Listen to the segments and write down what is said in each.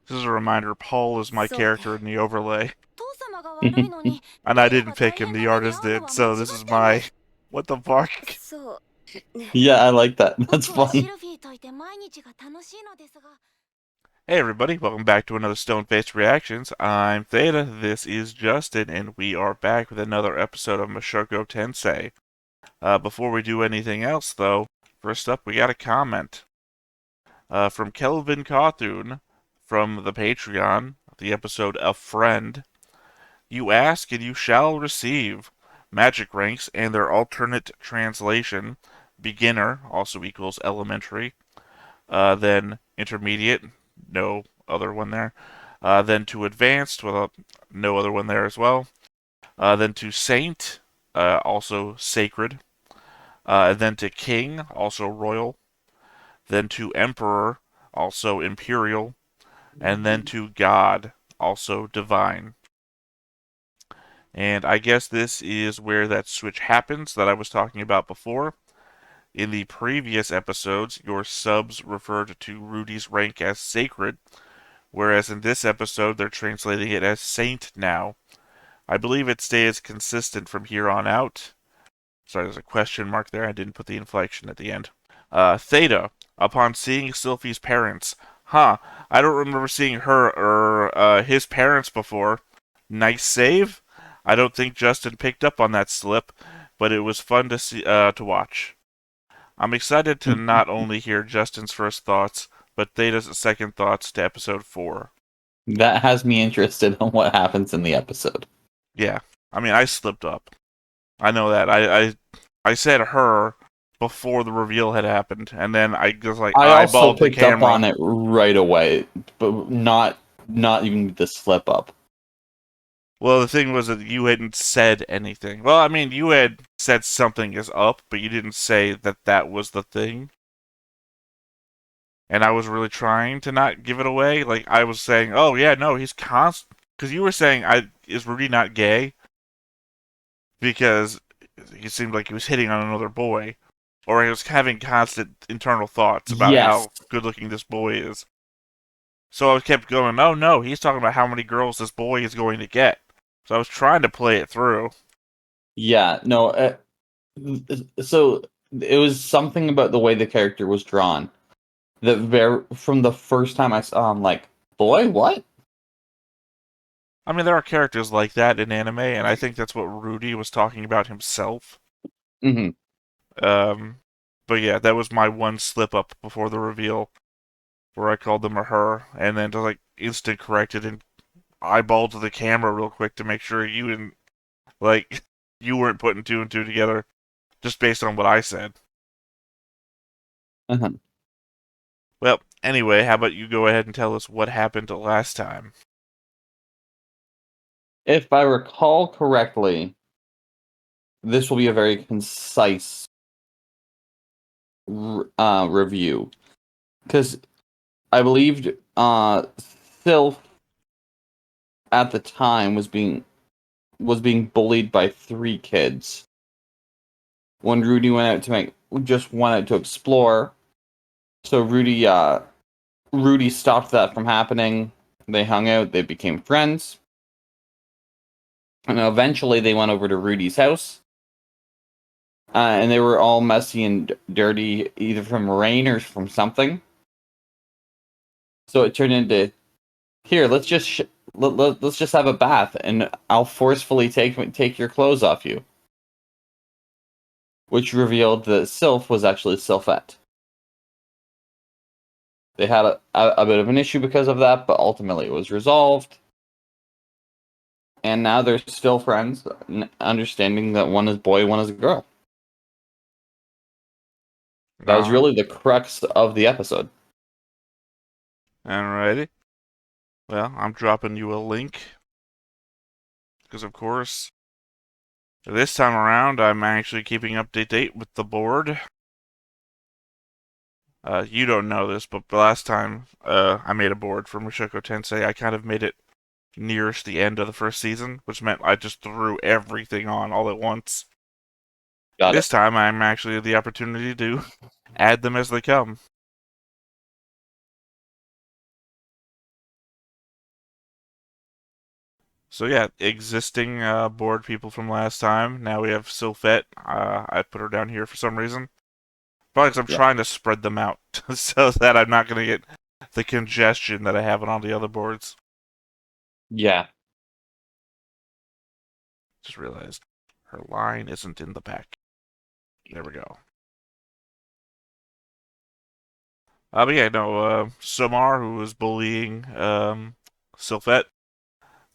This is a reminder, Paul is my character in the overlay. And I didn't pick him, the artist did, so this is my... What the fuck? Yeah, I like that. That's fun. Hey everybody, welcome back to another Stone-Faced Reactions. I'm Theta, this is Justin, and we are back with another episode of Mushoku Tensei. Before we do anything else, though, first up we got a comment. From Kelvin Cawthon, from the Patreon, the episode A Friend. You ask and you shall receive. Magic ranks and their alternate translation. Beginner also equals elementary. Then intermediate, no other one there. Then to advanced, with no other one there as well. Then to saint, also sacred. Then to king, also royal. Then to emperor, also imperial. And then to god, also divine. And I guess this is where that switch happens that I was talking about before. In the previous episodes, your subs referred to Rudy's rank as sacred, whereas in this episode they're translating it as saint now. I believe it stays consistent from here on out. Sorry, there's a question mark there. I didn't put the inflection at the end. Theta, upon seeing Sylphie's parents. I don't remember seeing her or his parents before. Nice save. I don't think Justin picked up on that slip, but it was fun to see to watch. I'm excited to not only hear Justin's first thoughts, but Theta's second thoughts to episode 4. That has me interested in what happens in the episode. Yeah, I mean, I slipped up. I know that. I said her before the reveal had happened, and then I just like I also eyeballed the picked up camera. on it right away, but not even the slip up. Well, the thing was that you hadn't said anything. Well, I mean, you had said something is up, but you didn't say that that was the thing. And I was really trying to not give it away. Like, I was saying, oh, yeah, no, he's constant. Because you were saying, is Rudy not gay? Because he seemed like he was hitting on another boy. Or he was having constant internal thoughts about how good-looking this boy is. So I kept going, oh, no, he's talking about how many girls this boy is going to get. So I was trying to play it through. Yeah, no. So it was something about the way the character was drawn that from the first time I saw him, like, boy, what? I mean, there are characters like that in anime, and I think that's what Rudy was talking about himself. Mm-hmm. But yeah, that was my one slip up before the reveal, where I called them a her, and then just like instant corrected and eyeballed the camera real quick to make sure you didn't, like, you weren't putting two and two together just based on what I said. Uh-huh. Well, anyway, how about you go ahead and tell us what happened last time? If I recall correctly, this will be a very concise review, because I believed Sylph at the time was being bullied by 3 kids. When Rudy went out to explore, so Rudy stopped that from happening. They hung out, they became friends, and eventually they went over to Rudy's house. And they were all messy and dirty, either from rain or from something. So it turned into, here, let's just let's just have a bath, and I'll forcefully take your clothes off you. Which revealed that Sylph was actually Sylphette. They had a bit of an issue because of that, but ultimately it was resolved. And now they're still friends, understanding that one is boy, one is a girl. That was really the crux of the episode. Alrighty. Well, I'm dropping you a link. Because, of course, this time around, I'm actually keeping up to date with the board. You don't know this, but the last time I made a board for Mushoku Tensei, I kind of made it nearest the end of the first season, which meant I just threw everything on all at once. This time, I'm actually the opportunity to add them as they come. So yeah, existing board people from last time. Now we have Sylphette. I put her down here for some reason. Probably because I'm Yeah. trying to spread them out so that I'm not going to get the congestion that I have on all the other boards. Yeah. Just realized her line isn't in the back. There we go. But yeah, no, Somar, who was bullying Sylphette.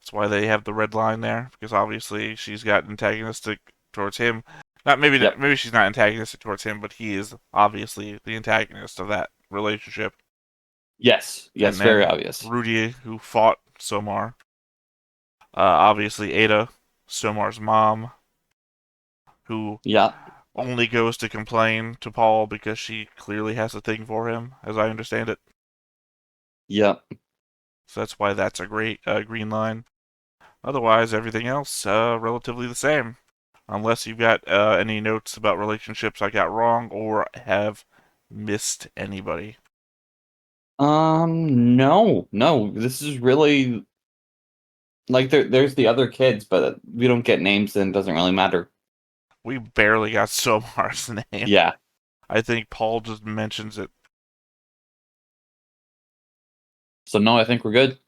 That's why they have the red line there, because obviously she's got antagonistic towards him. Not maybe Yep. maybe she's not antagonistic towards him, but he is obviously the antagonist of that relationship. Yes. And Yes. Very then obvious. Rudy, who fought Somar. Obviously Ada, Somar's mom, who Yeah. only goes to complain to Paul because she clearly has a thing for him, as I understand it. Yep. So that's why that's a great green line. Otherwise, everything else relatively the same. Unless you've got any notes about relationships I got wrong or have missed anybody. No. No. This is really like there's the other kids, but we don't get names, and it doesn't really matter. We barely got Somar's name. Yeah. I think Paul just mentions it. So no, I think we're good.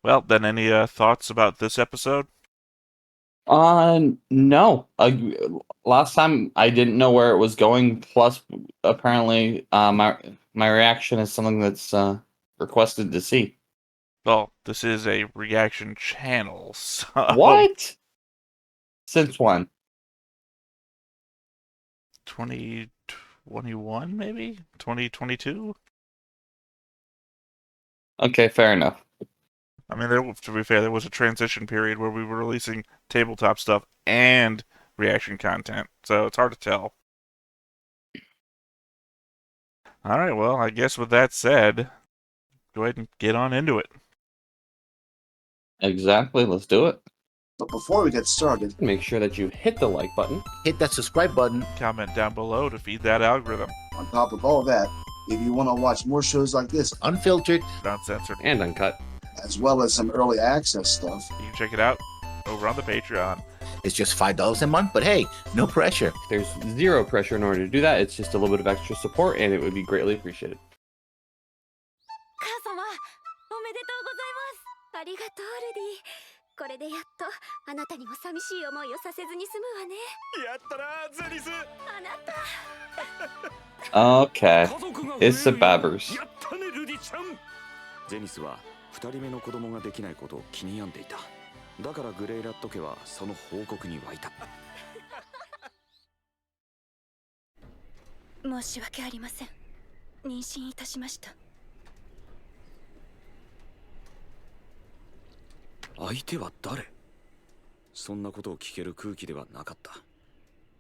Well, then, any thoughts about this episode? No. Last time I didn't know where it was going. Plus, apparently, my reaction is something that's requested to see. Well, this is a reaction channel, so What? Since when? 2021 maybe? 2022? Okay, fair enough. I mean, to be fair, there was a transition period where we were releasing tabletop stuff and reaction content, so it's hard to tell. Alright, well, I guess with that said, go ahead and get on into it. Exactly. Let's do it. But before we get started, Make sure that you hit the like button. hit that subscribe button. Comment down below to feed that algorithm. On top of all that, if you want to watch more shows like this, unfiltered, Uncensored. And uncut. as well as some early access stuff, You can check it out over on the Patreon. It's just $5 a month, but hey, no pressure. There's zero pressure in order to do that. It's just a little bit of extra support, and it would be greatly appreciated. 母様おめでとうございますありがとうルディこれでやっとあなたにも寂しい思いをさせずに済むわねやったなゼニスあなた Okay. 家族が It's the 増えるよ Babbers. やったねルディちゃんゼニスは2人目の子供ができないことを気に病んでいただからグレイラット家はその報告に沸いた申し訳ありません妊娠いたしました相手は誰そんなことを聞ける空気ではなかった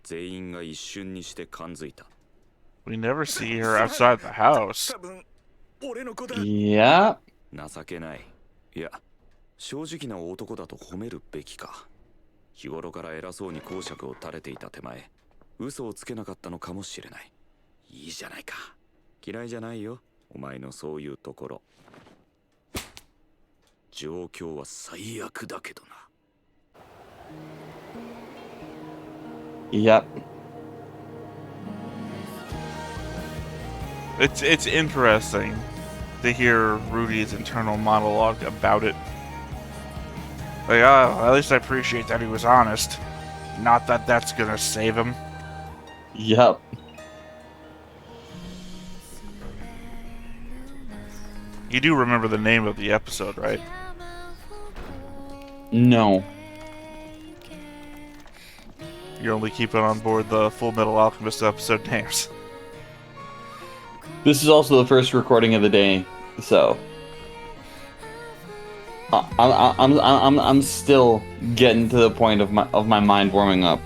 全員が一瞬にして感づいた We never see her outside the house. 多分俺の子だ Yeah. 情けないいや正直な男だと褒めるべきか日頃から偉そうに講釈を垂れていた手前嘘をつけなかったのかもしれないいいじゃないか嫌いじゃないよお前のそういうところ状況は最悪だけどな Yep. It's interesting to hear Rudy's internal monologue about it. Like, at least I appreciate that he was honest. Not that that's gonna save him. Yep. You do remember the name of the episode, right? No. You're only keeping on board the Full Metal Alchemist episode names. This is also the first recording of the day, so I'm still getting to the point of my mind warming up.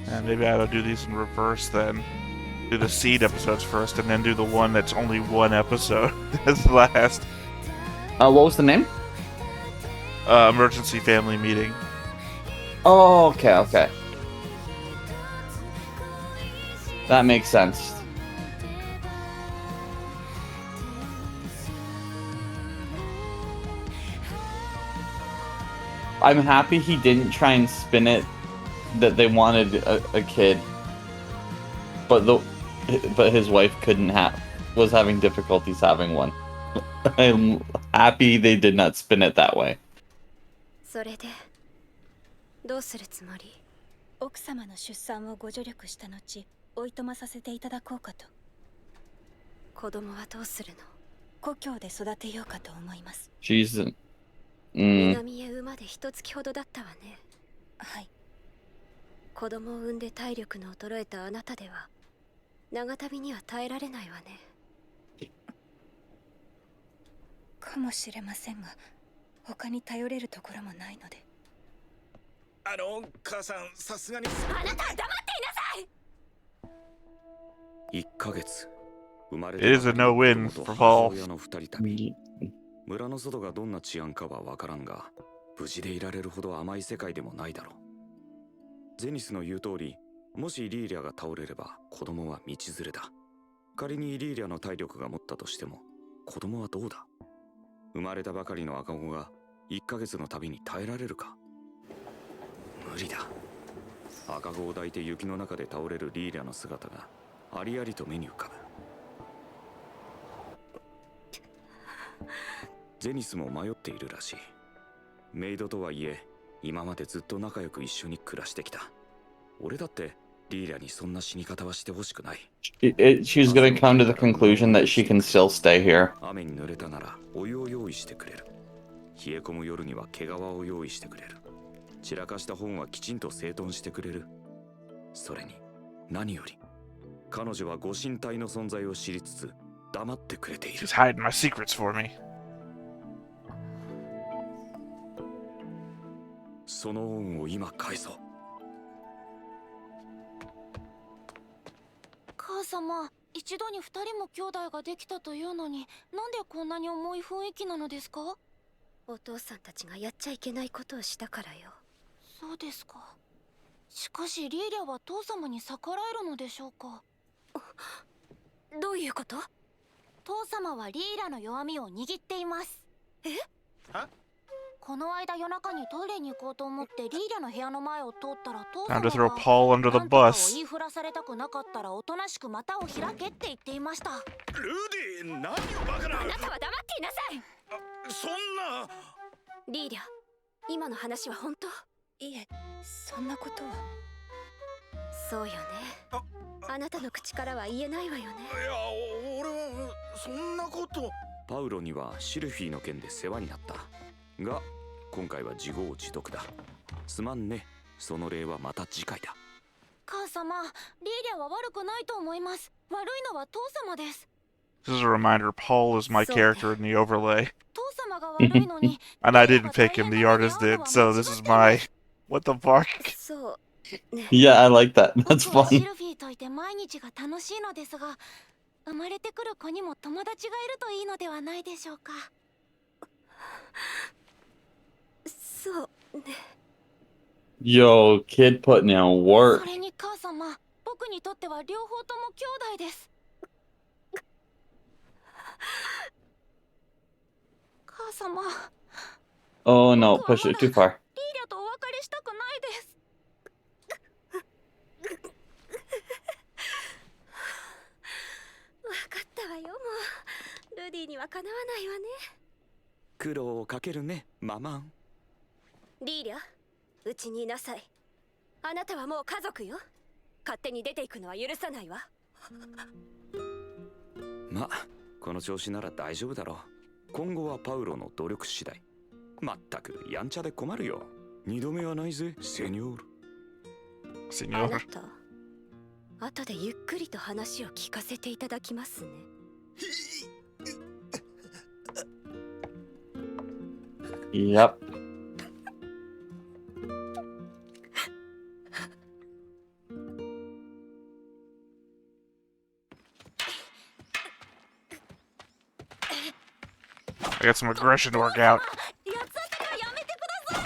And maybe I ought to do these in reverse then. Do the seed episodes first, and then do the one that's only one episode as last. What was the name? Emergency family meeting. Oh, okay. That makes sense. I'm happy he didn't try and spin it that they wanted a kid, but his wife was having difficulties having one. I'm happy they did not spin it that way. それでどうするつもり？奥様の出産をご助力した後、おいとまさせていただこうかと。子供はどうするの？故郷で育てようかと思います。She's 南へ馬で一月ほどだったわね。はい。子供を産んで体力の衰えたあなたでは長旅には耐えられないわね。かもしれませんが、他に頼れるところもないので。母さん、さすがに。あなたは黙っていなさい。1ヶ月。生まれ It is a no-win for Paul. 親の2人旅。村の外がどんな治安かは分からんが、無事でいられるほど甘い世界でもないだろう。ゼニスの言う通り、もしイリーリャが倒れれば子供は道連れだ。仮にイリーリャの体力が持ったとしても、子供はどうだ？生まれたばかりの赤子が1ヶ月の旅に耐えられるか？無理だ。赤子を抱いて雪の中で倒れるリーリャの姿がありありと目に浮かぶ。ゼニスも迷っているらしい。メイドとはいえ、今までずっと仲良く一緒に暮らしてきた。俺だってリーリャにそんな死に方はしてほしくない。She's gonna come to the conclusion that she can still stay here. 雨に濡れたならお湯を用意してくれる。冷え込む夜には毛皮を用意してくれる。散らかした本はきちんと整頓してくれる。それに何より彼女はご神体の存在を知りつつ黙ってくれている。 She's hiding my secrets for me. その恩を今返そう。母様、一度に2人も兄弟ができたというのに、なんでこんなに重い雰囲気なのですか？お父さんたちがやっちゃいけないことをしたからよ。そうですか。しかしリーリャは父様に逆らえるのでしょうか？どういうこと？父様はリーリャの弱みを握っています。え？は？この間夜中にトイレに行こうと思ってリーリャの部屋の前を通ったら父様 Time to が throw Paul under the なんとかを bus. 言いふらされたくなかったらおとなしく股を開けって言っていました。ルディ、何をバカな。あなたは黙っていなさい。そんな。リーリャ、今の話は本当？いえ、そんなことは。そうよね。あなたの口からは言えないわよね。いや、俺はそんなこと。パウロにはシルフィーの件で世話になったが、今回は自業自得だ。すまんね。その礼はまた次回だ。母様、リーリャは悪くないと思います。悪いのは父様です。 This is a reminder Paul is my character in the overlay. 父様が悪いのに And I didn't pick him, the artist did, so this is my... What the fuck? そう、ね。 Yeah, I like that. That's 僕はシ fun. ルフィーといて毎日が楽しいのですが、生まれてくる子にも友達がいるといいのではないでしょうか。そうね。Yo, kid putting in そ work. れに母様、僕にとっては両方とも兄弟です。母様、 Oh no, push it too far. リーリャとお別れしたくないです。わかったわよ、もう。ルディにはかなわないわね。苦労をかけるね、ママン。リーリャ、うちにいなさい。あなたはもう家族よ。勝手に出ていくのは許さないわ。ま、この調子なら大丈夫だろう。今後はパウロの努力次第。まったくやんちゃで困るよ。二度目はないぜ、セニョール。あな Senor. た、後でゆっくりと話を聞かせていただきますね。Yep. I got some aggression to work out. 八つ当たりはやめてくださ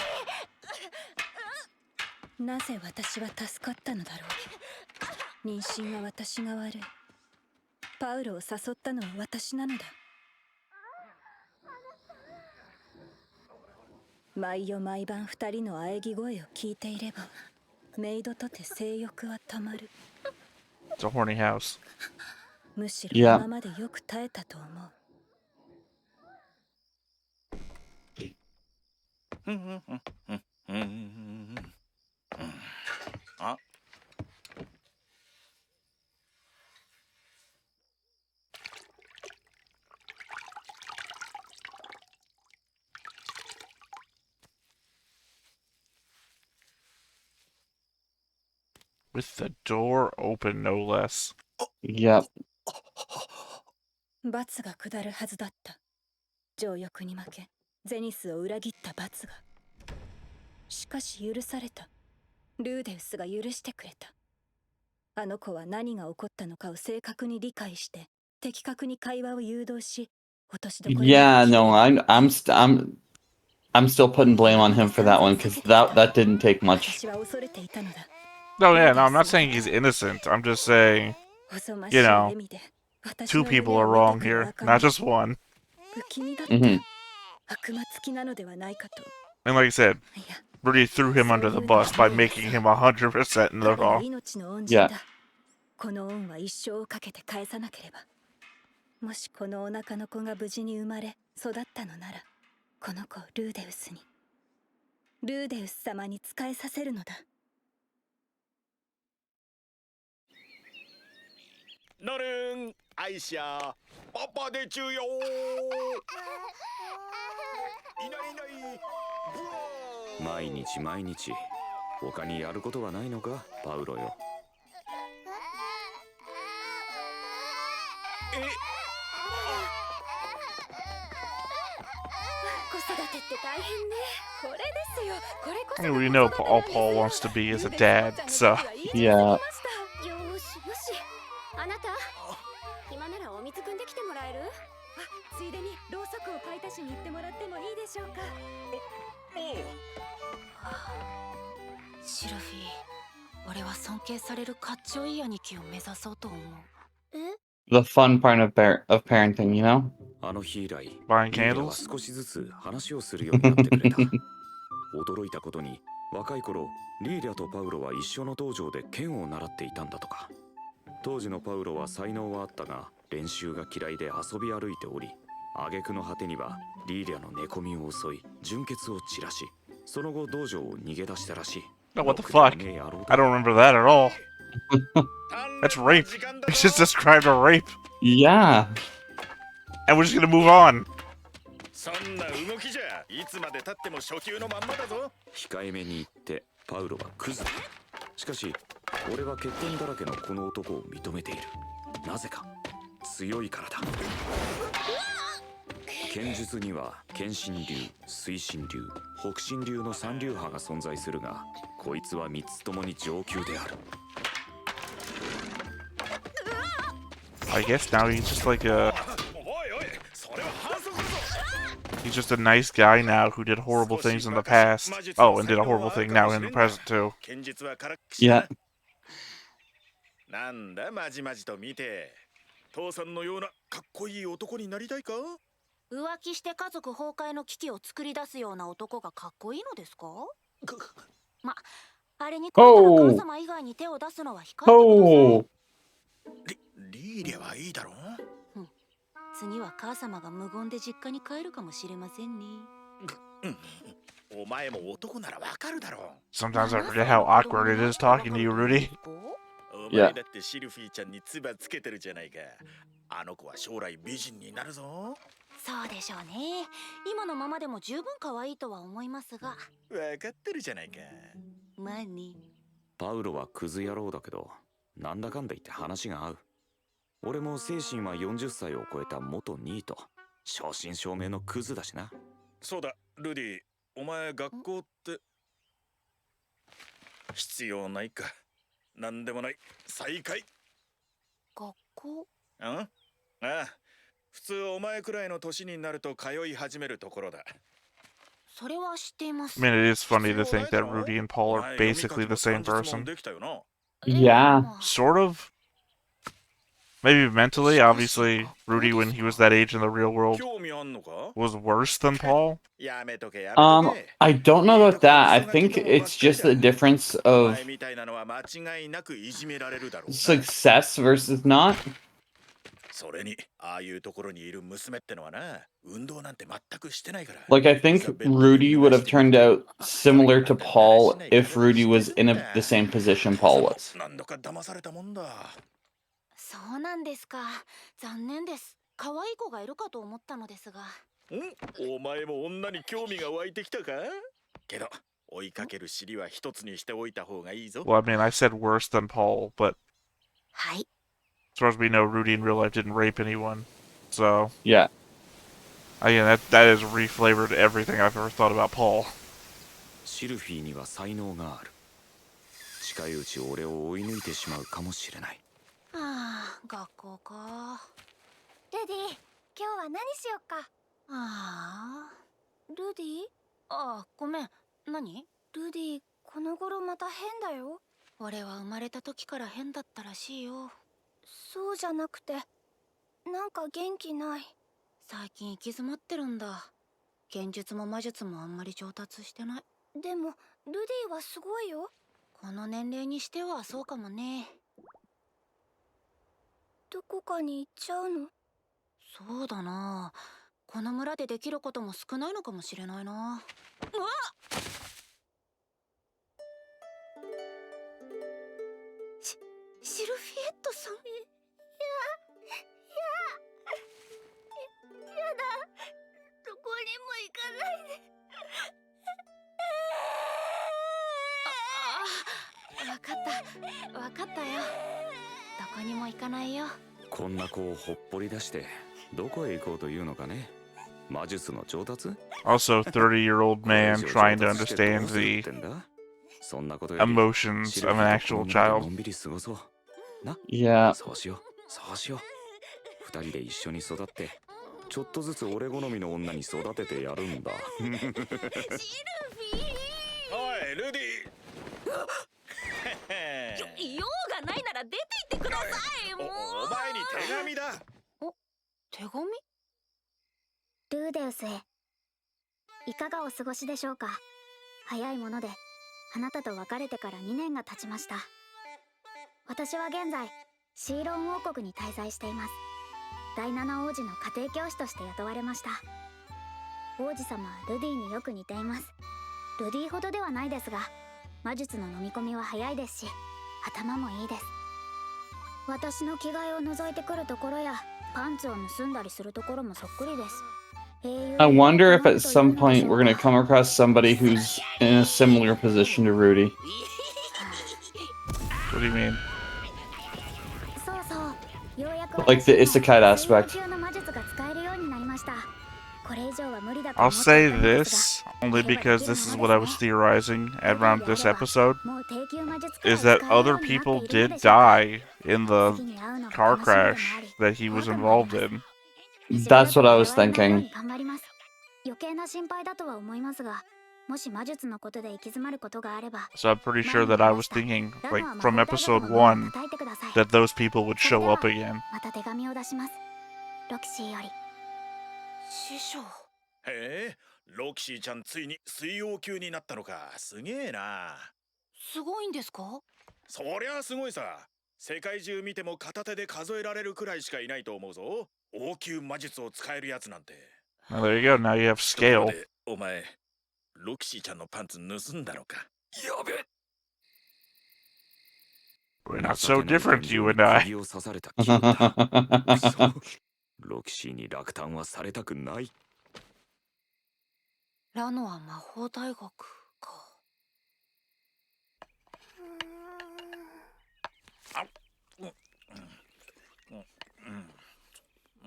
い。なぜ私は助かったのだろう。妊娠は私が悪い。パウロを誘ったのは私なのだ。毎夜毎晩二人の喘ぎ声を聞いていれば、メイドとて性欲はたまる。It's a horny house. むしろ Yeah. 今までよく耐えたと思う。あ、With the door open, no less. Yep. 罰が下るはずだった。情欲に負け、ゼニスを裏切った罰が。しかし許された。ルーデウスが許してくれた。あの子は何が起こったのかを正確に理解して、的確に会話を誘導し、落としどころに Yeah, no, I'm still putting blame on him for that one because that didn't take much. 私は恐れていたのだ。 No, yeah, no, I'm not saying he's innocent. I'm just saying, 細まし you い know, 笑みで私 two の夢 people を are 見 wrong てくる here, 赤目 not just one. 不気味だった。 Mhm. 悪魔つきなのではないかと。 And like I said, いや、 Rudy threw him under the bus by making him 100% in the 彼は wrong. 命の恩人 Yeah. だ。この恩は一生をかけて返さなければ。もしこのお腹の子が無事に生まれ育ったのなら、この子をルーデウスに、ルーデウス様に仕えさせるのだ。なるん、アイシャ、パパでちゅよ。いないいない。ブワー。毎日毎日他にやることはないのかパウロよ。子育てって大変ね。これですよ。これこそ I mean, we know all Paul wants to be is a dad, so. Yeah. よーしよし。あなた、暇ならお水汲んできてもらえる？あ、ついでにろうそくを買い足しに行ってもらってもいいでしょうか。シルフィー、俺は尊敬されるかっちょいい兄貴を目指そうと思う。え？ The fun part of parenting, you know? あの日以来、 Buying リーダは candles? 少しずつ話をするようになってくれた。驚いたことに、若い頃リーダとパウロは一緒の道場で剣を習っていたんだとか。当時のパウロは才能はあったが練習が嫌いで遊び歩いており、挙句の果てにはリーダの寝込みを襲い純血を散らし、その後道場を逃げ出したらしい。 No, what the fuck? I don't remember that at all. That's rape. It's just described a rape. Yeah. And we're just gonna move on. そんな動きじゃいつまで経っても初級のまんまだぞ。控えめに言ってパウロはクズだ。しかし俺は欠点だらけのこの男を認めている。なぜか強いからだ。剣術には剣心流、水心流、北心流の三流派が存在するが、こいつは3つともに上級である。 I guess now he's just like a... おいおい、それは反則だぞ。 He's just a nice guy now who did horrible things in the past. Oh, and did a horrible thing now in the present too. 剣術はからっきし Yeah. なんだまじまじと見て。父さんのようなかっこいい男になりたいか？浮気して家族崩壊の危機を作り出すような男がかっこいいのですか？ま、あれにこれから母様以外に手を出すのは控えてください。 Oh. リーリャはいいだろ。次は母様が無言で実家に帰るかもしれませんね。お前も男ならわかるだろう。 Sometimes I forget how awkward it is talking to you, Rudy. お前だってシルフィーちゃんに唾つけてるじゃないか。あの子は将来美人になるぞ。そうでしょうね。今のままでも十分可愛いとは思いますが。わかってるじゃないか。まあね。パウロはクズ野郎だけど、なんだかんだ言って話が合う。俺も精神は40歳を超えた元ニート。正真正銘のクズだしな。そうだ、ルディ、お前学校って必要ないか。なんでもない。再会。学校？うん？ああ、普通お前くらいの年になると通い始めるところだ。それは知っています。 I mean, it is funny to think that Rudy and Paul are basically the same person. できたよな。Yeah. Sort of. Maybe mentally, obviously, Rudy, when he was that age in the real world, was worse than Paul. I don't know about that. I think it's just the difference of success versus not. それにああいうところにいる娘ってのはな、運動なんて全くしてないから。 Like, I think Rudy would have turned out similar to Paul if Rudy was in the same position Paul was. 何度か騙されたもんだ。そうなんですか。残念です。可愛い子がいるかと思ったのですが。お前も女に興味が湧いてきたか？けど追いかける尻は一つにしておいた方がいいぞ。 Well, I mean, I said worse than Paul, but はい。 as far as we know, Rudy in real life didn't rape anyone. So, Yeah. again, that has reflavored everything I've ever thought about Paul. シルフィーには才能がある。近いうち俺を追い抜いてしまうかもしれない。ああ、学校か。ルディ、今日は何しよっか。ああ、ルディ？ああ、ごめん。何？ルディ、この頃また変だよ。俺は生まれた時から変だったらしいよ。そうじゃなくて、なんか元気ない。最近行き詰まってるんだ。剣術も魔術もあんまり上達してない。でも、ルディはすごいよ。この年齢にしてはそうかもね。どこかに行っちゃうの？そうだな。この村でできることも少ないのかもしれないな。うわっ！シルフィエットさん。やだ。どこにも行かないで。わかった。わかったよ。どこにも行かないよ。こんな子をほっぽり出してどこへ行こうというのかね。魔術の上達？ Also, 30-year-old man trying to understand the emotions of an actual child. Yeah. そうしよう、そうしよう。二人で一緒に育って、ちょっとずつ俺好みの女に育ててやるんだ。シルフィー。おい、ルディ。用がないなら出て行ってください。もう。お前に手紙だ。お、手紙？ルーデウスへ。いかがお過ごしでしょうか。早いもので、あなたと別れてから2年が経ちました。私は現在、シーロン王国に滞在しています。第7王子の家庭教師として雇われました。王子様はルディによく似ています。ルディほどではないですが、魔術の飲み込みは早いですし、頭もいいです。私の着替えを覗いてくるところや、パンツを盗んだりするところもそっくりです。I wonder if at some point we're going to come across somebody who's in a similar position to Rudy. What do you mean? Like the isekai aspect. I'll say this, only because this is what I was theorizing around this episode, is that other people did die in the car crash that he was involved in. That's what I was thinking. So I'm pretty sure that I was thinking, like, from episode 1, that those people would show up again. 師匠。へえ、ロキシーちゃんついに水曜級になったのか。すげえな。すごいんですか？そりゃすごいさ。世界中見ても片手で数えられるくらいしかいないと思うぞ。王級魔術を使えるやつなんて。Well, there you go. Now you have scale. お前、ロキシーちゃんのパンツ盗んだのか。やべ。We're not so different, you and I. ロキシーに落胆はされたくない。ラノは魔法大学か。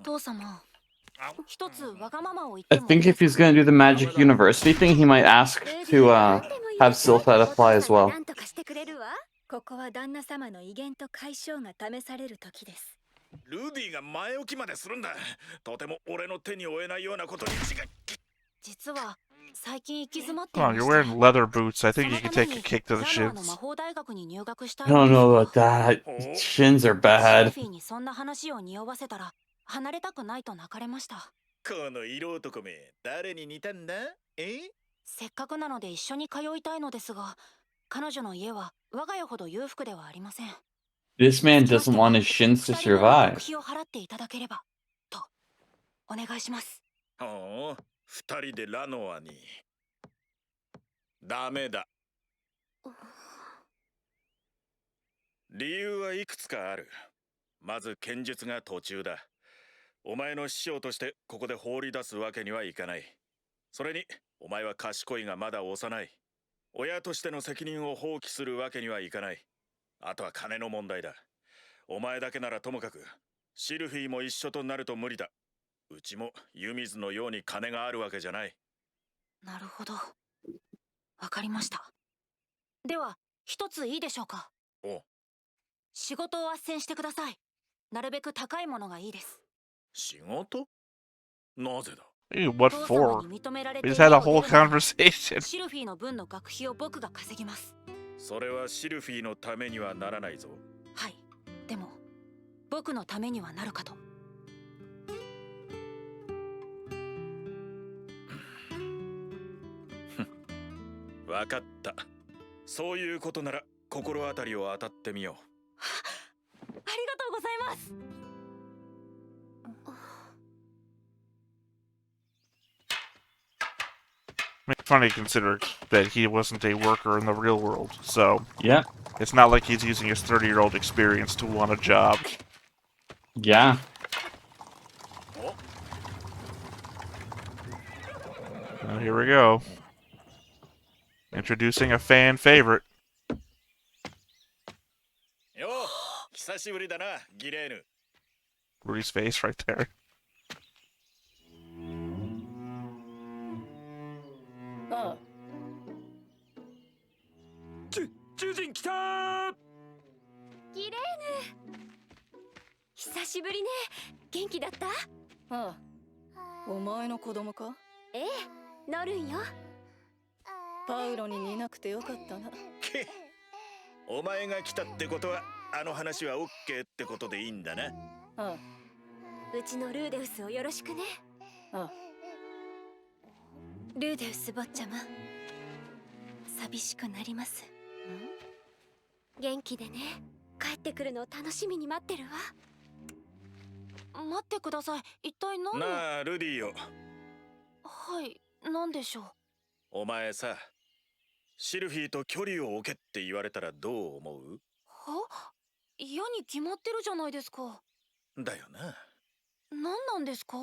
父様、一つわがままを言っ I ても。 think if he's going to do the Magic University thing, he might ask to have Sylphette apply as well. ここは旦那様の威厳と解消が試される時です。ルディが前置きまでするんだ。とても俺の手に負えないようなことに違い。実は最近行き詰まってい Come ま on, し you're て wearing leather boots. I そ think の you can ため take a に kick to the ラノアの魔 shins. 法大学に入学した I いの don't です know が about that. お Shins are シル bad. フィーにそんな話を匂わせたら離れたくないと泣かれました。この色男め誰に似たんだ？せっかくなので一緒に通いたいのですが、彼女の家は我が家ほど裕福ではありません。 This man つきまして doesn't は want his shins to 二人分の学 survive. 費を払っていただければとお願いします。ほう、二人でラノアに。ダメだ。理由はいくつかある。まず剣術が途中だ。お前の師匠としてここで放り出すわけにはいかない。それにお前は賢いがまだ幼い。親としての責任を放棄するわけにはいかない。あとは金の問題だ。お前だけならともかくシルフィーも一緒となると無理だ。うちも湯水のように金があるわけじゃない。なるほど、わかりました。では一ついいでしょうか。お、仕事を斡旋してください。なるべく高いものがいいです。仕事？なぜだ？ Ew, what 父 for? 様に認められ We て just had a 家を whole 出るなら conversation. シルフィーの分の学費を僕が稼ぎます。それはシルフィーのためにはならないぞ。はい、でも僕のためにはなるかと。わかった。そういうことなら心当たりを当たってみよありがとうございます。 It's funny considering that he wasn't a worker in the real world, so Yeah. it's not like he's using his 30-year-old experience to want a job. Yeah. Well, here we go. Introducing a fan favorite. う。よう、久しぶりだな、ギレーヌ。 Rudy's face right there. ああ、獣人来たー。ギレーヌ、久しぶりね。元気だった？ああ、お前の子供か？ええ、ノルンよ。パウロに似なくてよかったな。け、お前が来たってことはあの話はオッケーってことでいいんだな。ああ、うちのルーデウスをよろしくね。ああ、ルーデウス坊ちゃま、寂しくなります。元気でね。帰ってくるのを楽しみに待ってるわ。待ってください。一体何を？なあ、ルディよ。はい、何でしょう。お前さ、シルフィーと距離を置けって言われたらどう思う？は？嫌に決まってるじゃないですか。だよな。何なんですか？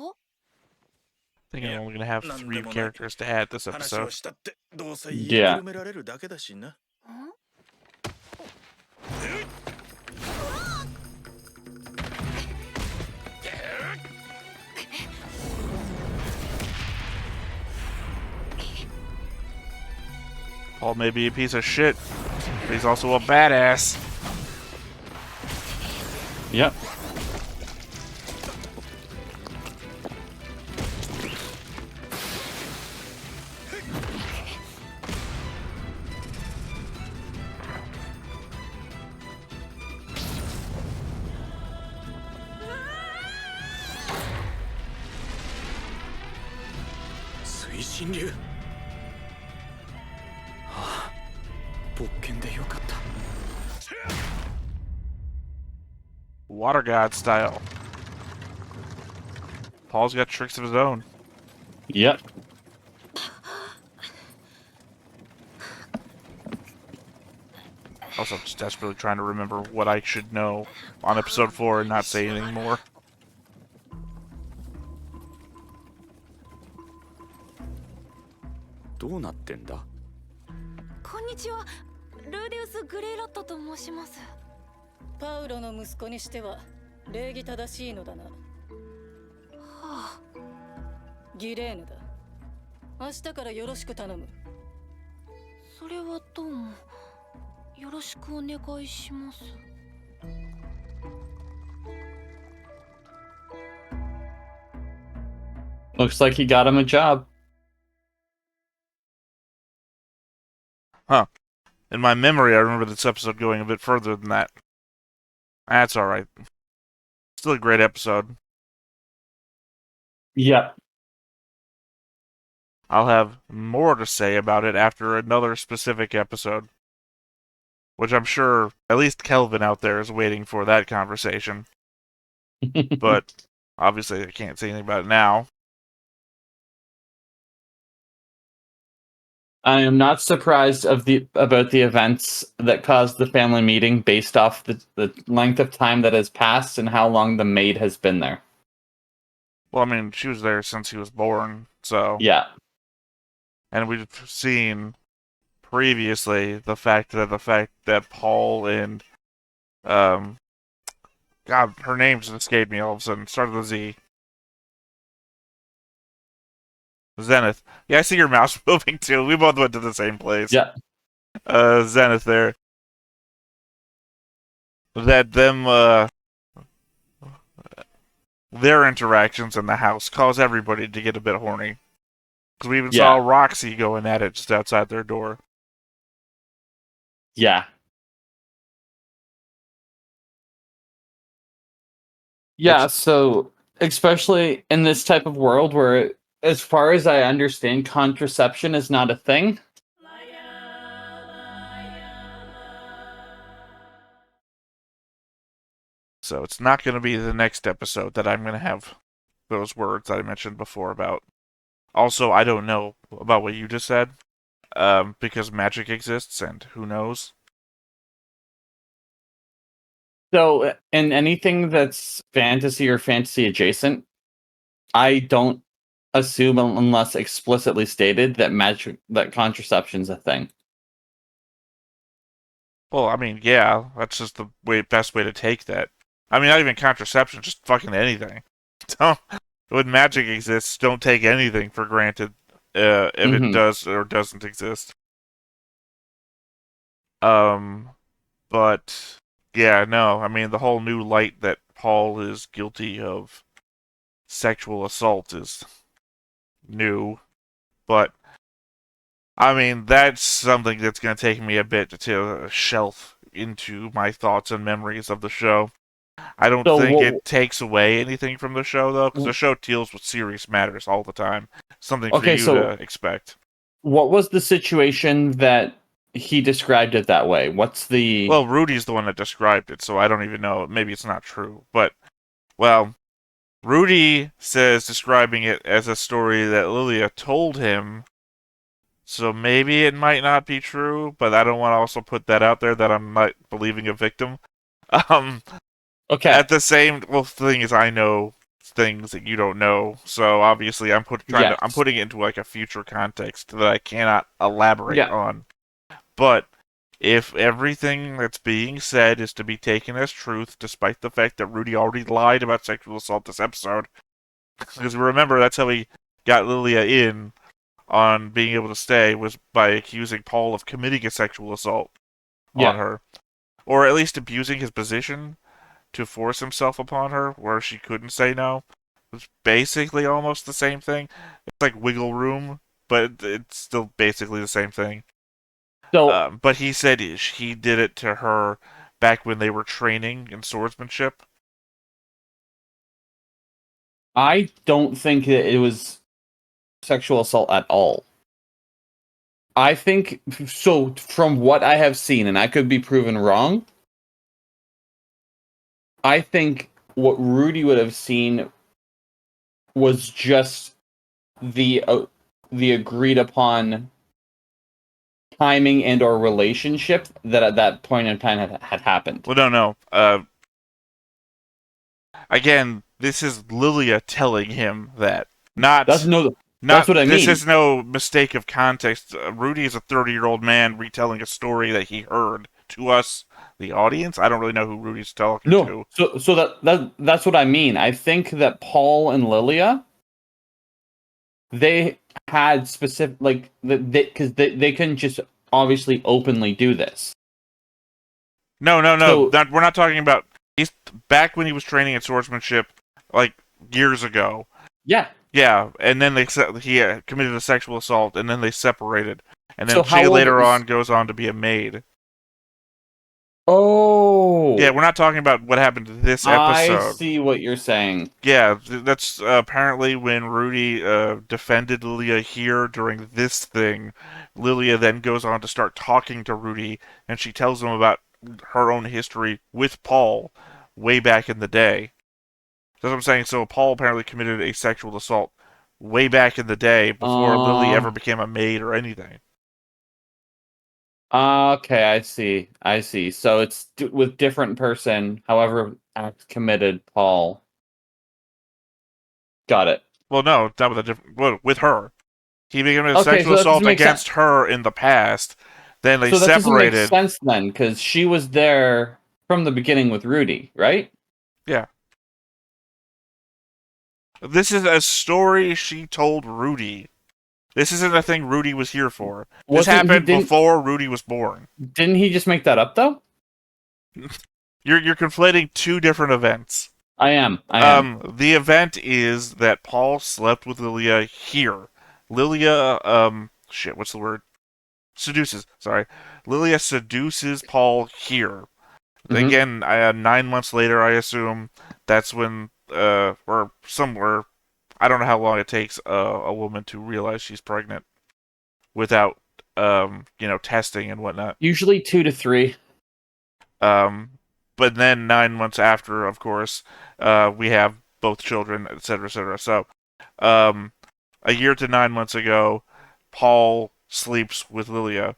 I think I'm only gonna have 3 characters to add this 話を episode. したってどうせ言いくるめられるだけだしな。Paul may be a piece of shit, but he's also a badass. Yep. Water God style. Paul's got tricks of his own. Yep. Also, I'm just desperately trying to remember what I should know on episode 4 and not say anything more. どうなってんだ？こんにちは。ルーデウス・グレイラットと申します。パウロの息子にしては礼儀正しいのだな。はあ、ギレーヌだ。明日からよろしく頼む。それはどうもよろしくお願いします。Looks like he got him a job. In my memory, I remember this episode going a bit further than that. That's alright. Still a great episode. Yeah. I'll have more to say about it after another specific episode. Which I'm sure at least Kelvin out there is waiting for that conversation. But obviously I can't say anything about it now. I am not surprised about the events that caused the family meeting based off the length of time that has passed and how long the maid has been there. Well, I mean, she was there since he was born, so... Yeah. And we've seen previously the fact that Paul and... God, her name just escaped me all of a sudden. Started with a Z. Zenith. Yeah, I see your mouse moving too. We both went to the same place. Yeah. Zenith there. That them, their interactions in the house cause everybody to get a bit horny. Because we even saw Roxy going at it just outside their door. Yeah. Yeah, so especially in this type of world where, as far as I understand, contraception is not a thing. So it's not going to be the next episode that I'm going to have those words that I mentioned before about. Also, I don't know about what you just said, because magic exists, and who knows? So, in anything that's fantasy or fantasy adjacent, I don't assume, unless explicitly stated, that contraception's a thing. Well, I mean, yeah, that's just the best way to take that. I mean, not even contraception, just fucking anything. When magic exists, don't take anything for granted if it does or doesn't exist. But yeah, no, I mean, the whole new light that Paul is guilty of sexual assault is new, but I mean, that's something that's going to take me a bit to shelf into my thoughts and memories of the show. I don't think it takes away anything from the show, though, because the show deals with serious matters all the time. Something for you to expect. What was the situation that he described it that way? What's the... Well, Rudy's the one that described it, so I don't even know. Maybe it's not true. But, well, Rudy says describing it as a story that Lilia told him, so maybe it might not be true, but I don't want to also put that out there that I'm not believing a victim. Okay. At the same, well, the thing is, I know things that you don't know, so obviously I'm putting it into like a future context that I cannot elaborate on. But if everything that's being said is to be taken as truth, despite the fact that Rudy already lied about sexual assault this episode, because remember that's how he got Lilia in on being able to stay, was by accusing Paul of committing a sexual assault on her, or at least abusing his position to force himself upon her where she couldn't say no. It's basically almost the same thing. It's like wiggle room, but it's still basically the same thing. So, but he said he did it to her back when they were training in swordsmanship. I don't think that it was sexual assault at all. I think, so from what I have seen, and I could be proven wrong, I think what Rudy would have seen was just the agreed upon timing and or relationship that at that point in time had happened. Well, no. Again, this is Lilia telling him that. That's what I mean. This is no mistake of context. Rudy is a 30-year-old man retelling a story that he heard to us, the audience. I don't really know who Rudy's talking to. So that's what I mean. I think that Paul and Lilia, they had specific, like, because they couldn't just obviously openly do this. No. We're not talking about. He's back when he was training in swordsmanship, like years ago. Yeah. Yeah, and then he committed a sexual assault, and then they separated. And So then she how old later is? on goes on to be a maid. Yeah, Oh, we're not talking about what happened to this I episode. see what you're saying. Yeah, that's apparently when Rudy defended Lilia here during this thing. Lilia then goes on to start talking to Rudy, and she tells him about her own history with Paul way back in the day. That's what I'm saying. So Paul apparently committed a sexual assault way back in the day before Lily ever Uh, became a maid or anything. okay, I see. I see. So it's with different person, however, act committed Paul. Got it. Well, no, not with a different. Well, with her. He became a Okay, sexual so that assault doesn't make sense. against her in the past. Then they So that doesn't make separated. sense then, because she was there from the beginning with Rudy, right? Yeah. This is a story she told Rudy. This isn't a thing Rudy was here for. This Wasn't he happened didn't before Rudy was born. didn't he just make that up though? You're conflating two different events. I am. The event is that Paul slept with Lilia here. Lilia, shit, what's the word? Seduces. Sorry, Lilia seduces Paul here. Mm-hmm. Again, 9 months later, I assume that's when, or somewhere. I don't know how long it takes a woman to realize she's pregnant without, testing and whatnot. Usually 2 to 3. Um, but then 9 months after, of course, we have both children, etc., etc. So, um, a year to 9 months ago, Paul sleeps with Lilia,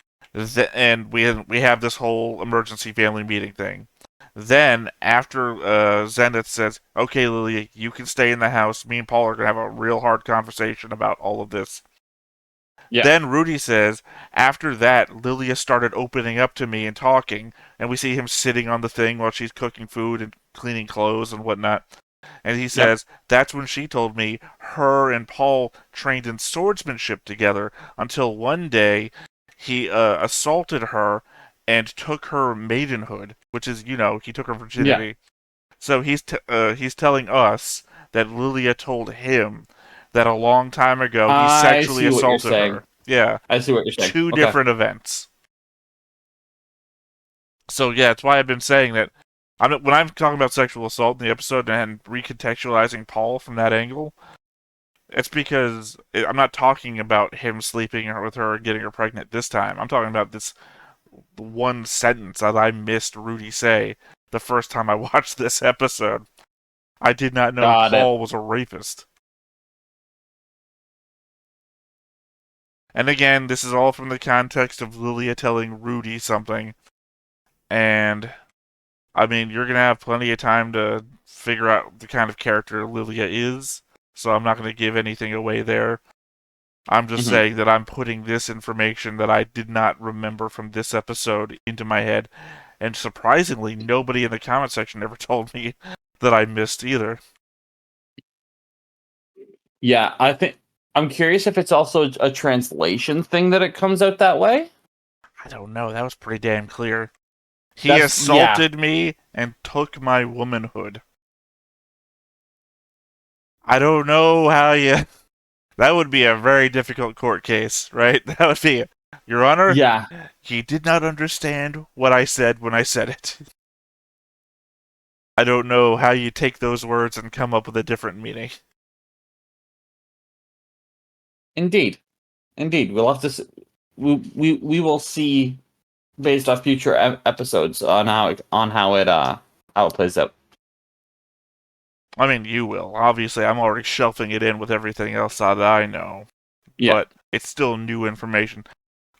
and we have this whole emergency family meeting thing. Then, after Zenith says, "Okay, Lilia, you can stay in the house. Me and Paul are gonna have a real hard conversation about all of this." Yeah. Then Rudy says, after that, Lilia started opening up to me and talking, and we see him sitting on the thing while she's cooking food and cleaning clothes and whatnot. And he Yep. says, that's when she told me her and Paul trained in swordsmanship together until one day he assaulted her and took her maidenhood, which is, he took her Yeah. virginity. So he's telling us that Lilia told him that a long time ago he I sexually see what you're assaulted saying. her. Yeah, I see what you're saying. two Okay. different events. So yeah, that's why I've been saying that when I'm talking about sexual assault in the episode and recontextualizing Paul from that angle, it's because I'm not talking about him sleeping with her and getting her pregnant this time. I'm talking about this one sentence that I missed Rudy say the first time I watched this episode. I did not know Got it. Paul was a rapist. And again, this is all from the context of Lilia telling Rudy something. And, I mean, you're going to have plenty of time to figure out the kind of character Lilia is. So I'm not going to give anything away there. I'm just Mhm. saying that I'm putting this information that I did not remember from this episode into my head. And surprisingly, nobody in the comment section ever told me that I missed either. Yeah, I think I'm curious if it's also a translation thing that it comes out that way. I don't know. That was pretty damn clear. He Yeah. assaulted me and took my womanhood. I don't know how you. That would be a very difficult court case, right? That would be, Your Honor, Yeah. he did not understand what I said when I said it. I don't know how you take those words and come up with a different meaning. Indeed. We'll have to. We will see based off future episodes on how it plays out. I mean, you will. Obviously, I'm already shelving it in with everything else that I know. Yeah. But it's still new information.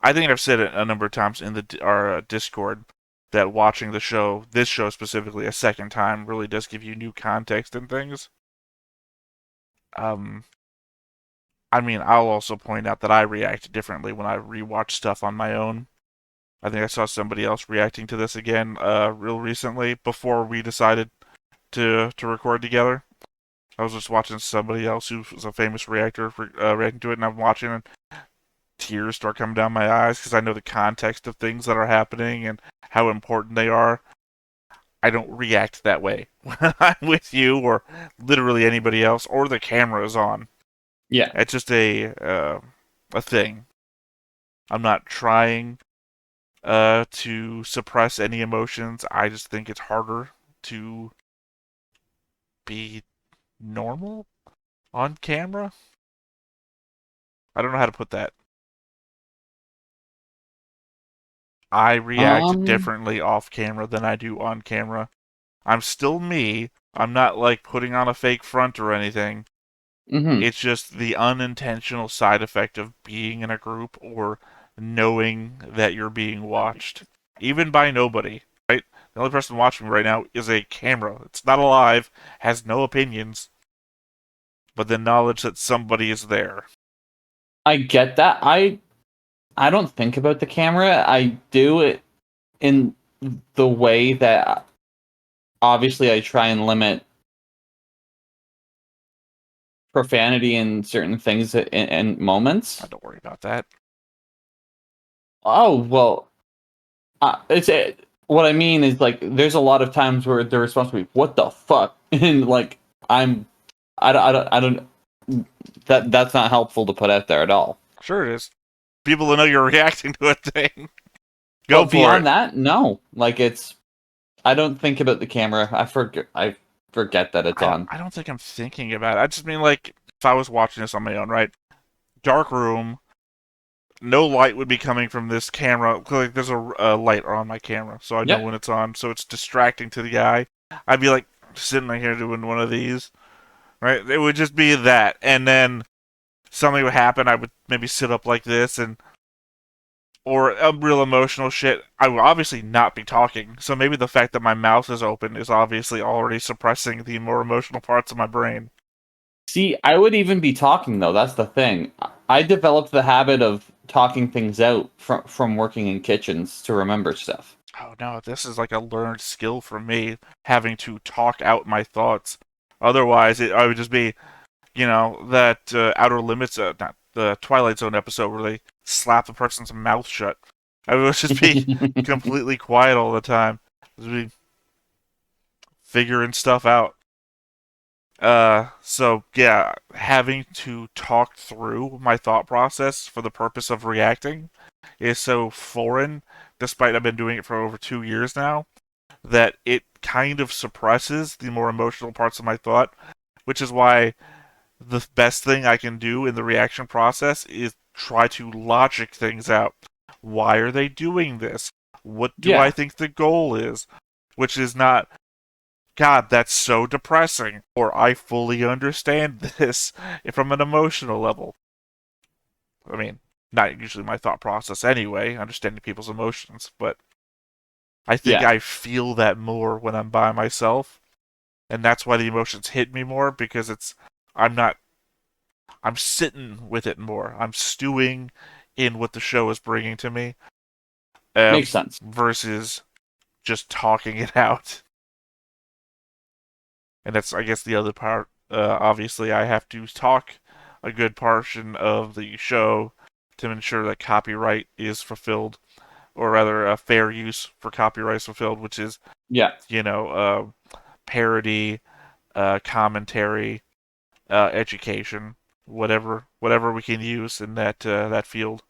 I think I've said it a number of times in our Discord that watching this show specifically, a second time really does give you new context and things. I mean, I'll also point out that I react differently when I rewatch stuff on my own. I think I saw somebody else reacting to this again real recently before we decided to record together. I was just watching somebody else who was a famous reactor reacting to it, and I'm watching, and tears start coming down my eyes because I know the context of things that are happening and how important they are. I don't react that way when I'm with you or literally anybody else or the camera is on. Yeah. It's just a thing. I'm not trying to suppress any emotions. I just think it's harder to be normal on camera. I don't know how to put that. I react Um, differently off camera than I do on camera. I'm still me. I'm not like putting on a fake front or anything. mm-hmm. It's just the unintentional side effect of being in a group or knowing that you're being watched. Even by nobody, right? The only person watching me right now is a camera. It's not alive, has no opinions, but the knowledge that somebody is there. I get that. I don't think about the camera. I do it in the way that obviously I try and limit profanity in certain things in moments. Don't worry about that. Oh well, what I mean is like there's a lot of times where the response will be "What the fuck?" and like I don't that's not helpful to put out there at all. Sure it is. People will know you're reacting to a thing. Go But for beyond it. that, no. Like I don't think about the camera. I forget that it's on. I don't think I'm thinking about it. I just mean like if I was watching this on my own, right? Dark room, no light would be coming from this camera. Like there's a light on my camera, so I know Yep. when it's on. So it's distracting to the eye. I'd be like sitting right here doing one of these, right? It would just be that, and then something would happen. I would maybe sit up like this, and or a real emotional shit. I would obviously not be talking. So maybe the fact that my mouth is open is obviously already suppressing the more emotional parts of my brain. See, I would even be talking though. That's the thing. I developed the habit of talking things out from working in kitchens to remember stuff. Oh no, this is like a learned skill for me, having to talk out my thoughts. Otherwise, I would just be, that Outer Limits, not the Twilight Zone episode where they slap the person's mouth shut. I would just be completely quiet all the time. Just be figuring stuff out. So yeah, having to talk through my thought process for the purpose of reacting is so foreign, despite I've been doing it for over 2 years now, that it kind of suppresses the more emotional parts of my thought, which is why the best thing I can do in the reaction process is try to logic things out. Why are they doing this? What do I Yeah, think the goal is? Which is not, God, that's so depressing, or I fully understand this from an emotional level. I mean, not usually my thought process anyway, understanding people's emotions, but I think yeah, I feel that more when I'm by myself, and that's why the emotions hit me more because I'm not I'm sitting with it more. I'm stewing in what the show is bringing to me, makes sense. versus just talking it out. And that's, I guess, the other part. Obviously, I have to talk a good portion of the show to ensure that copyright is fulfilled, or rather, fair use for copyright is fulfilled, which is, Yeah, parody, commentary, education, whatever we can use in that field.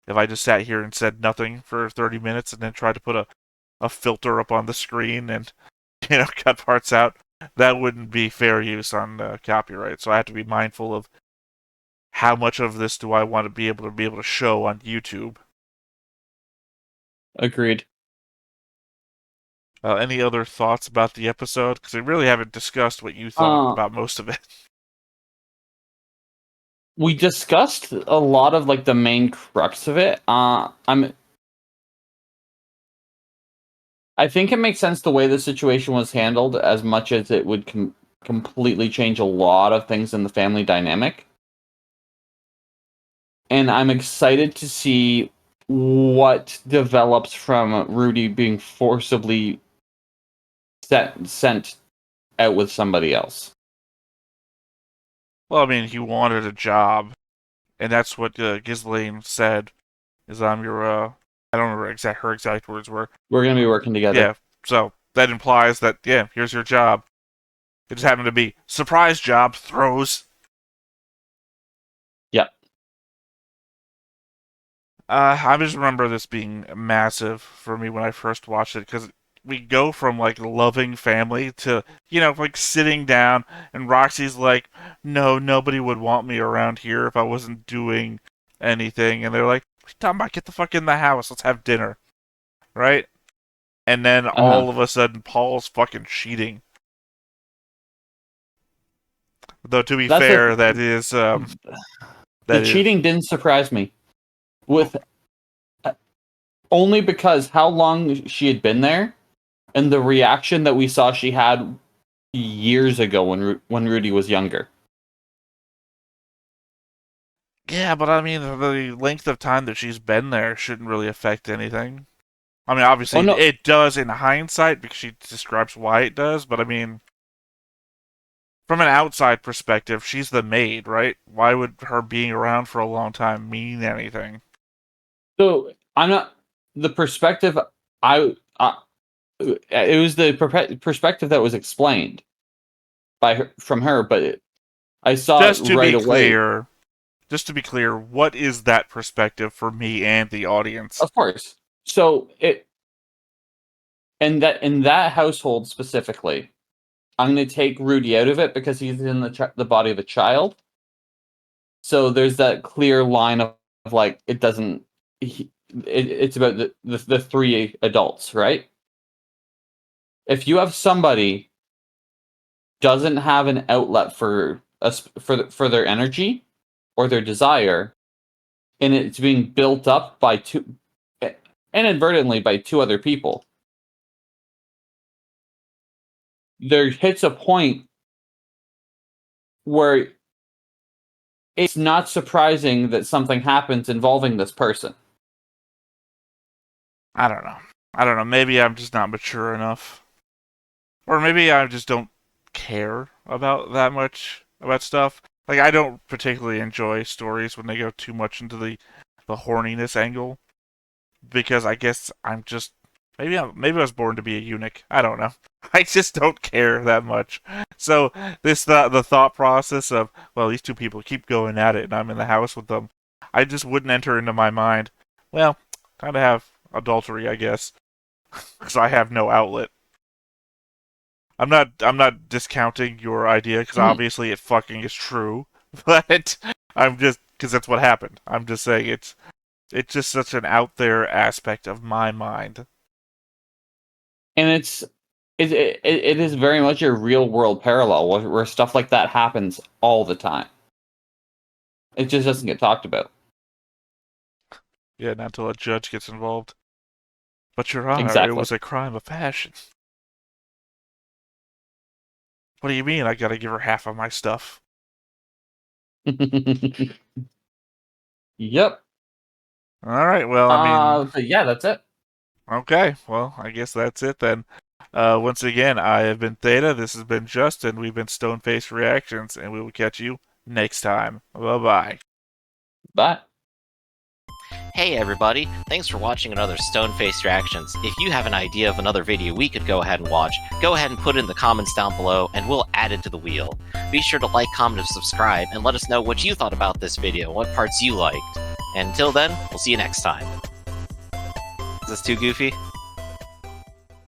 If I just sat here and said nothing for 30 minutes and then tried to put a filter up on the screen and cut parts out, that wouldn't be fair use on copyright. So I have to be mindful of how much of this do I want to be able to show on YouTube. agreed. Any other thoughts about the episode? Because we really haven't discussed what you thought Uh, about most of it. we discussed a lot of like the main crux of it. I think it makes sense the way the situation was handled, as much as it would completely change a lot of things in the family dynamic. And I'm excited to see what develops from Rudy being forcibly sent out with somebody else. Well, I mean, he wanted a job, and that's what Ghislaine said. Is I'm your I don't remember her exact words were. We're gonna be working together. Yeah, so that implies that here's your job. It just happened to be surprise job throws. Yep. I just remember this being massive for me when I first watched it, because we go from like loving family to, like sitting down, and Roxy's like, no, nobody would want me around here if I wasn't doing anything. And they're like, what are you talking about? Get the fuck in the house. Let's have dinner. Right? And then Uh-huh. all of a sudden, Paul's fucking cheating. Though, to be That's fair, the that is. cheating didn't surprise me. With only because how long she had been there, and the reaction that we saw she had years ago when Rudy was younger. Yeah, but I mean, the length of time that she's been there shouldn't really affect anything. I mean, obviously, Oh no, it does in hindsight because she describes why it does, but I mean, from an outside perspective, she's the maid, right? Why would her being around for a long time mean anything? so I'm not the perspective. It was the perspective that was explained by her, from her, but I saw it Just to right be away. clear, what is that perspective for me and the audience? Of course. So in that household specifically, I'm going to take Rudy out of it because he's in the body of a child. So there's that clear line of like it doesn't. It's about the three adults, right? If you have somebody doesn't have an outlet for for their energy or their desire, and it's being built up by inadvertently by two other people, there hits a point where it's not surprising that something happens involving this person. I don't know. Maybe I'm just not mature enough. Or maybe I just don't care about that much about stuff. Like, I don't particularly enjoy stories when they go too much into the horniness angle, because I guess I'm just maybe I was born to be a eunuch. I don't know. I just don't care that much. So the thought process of, well, these two people keep going at it and I'm in the house with them, I just wouldn't enter into my mind. Well, kind of have adultery, I guess, because I have no outlet. I'm not discounting your idea, because Mhm. obviously it fucking is true, but I'm just, because that's what happened. I'm just saying it's just such an out there aspect of my mind. And it is very much a real world parallel where stuff like that happens all the time. It just doesn't get talked about. Yeah, not until a judge gets involved. But Your Honor, it Exactly. was a crime of passion. What do you mean I gotta give her half of my stuff? Yep. Alright, well, I mean, But yeah, that's it. okay, well, I guess that's it then. Once again, I have been Theta, this has been Justin, we've been Stoneface Reactions, and we will catch you next time. Bye-bye. Bye. Hey everybody, thanks for watching another Stone-Faced Reactions. If you have an idea of another video we could go ahead and watch, go ahead and put it in the comments down below and we'll add it to the wheel. Be sure to like, comment, and subscribe and let us know what you thought about this video, what parts you liked. And until then, we'll see you next time. Is this too goofy?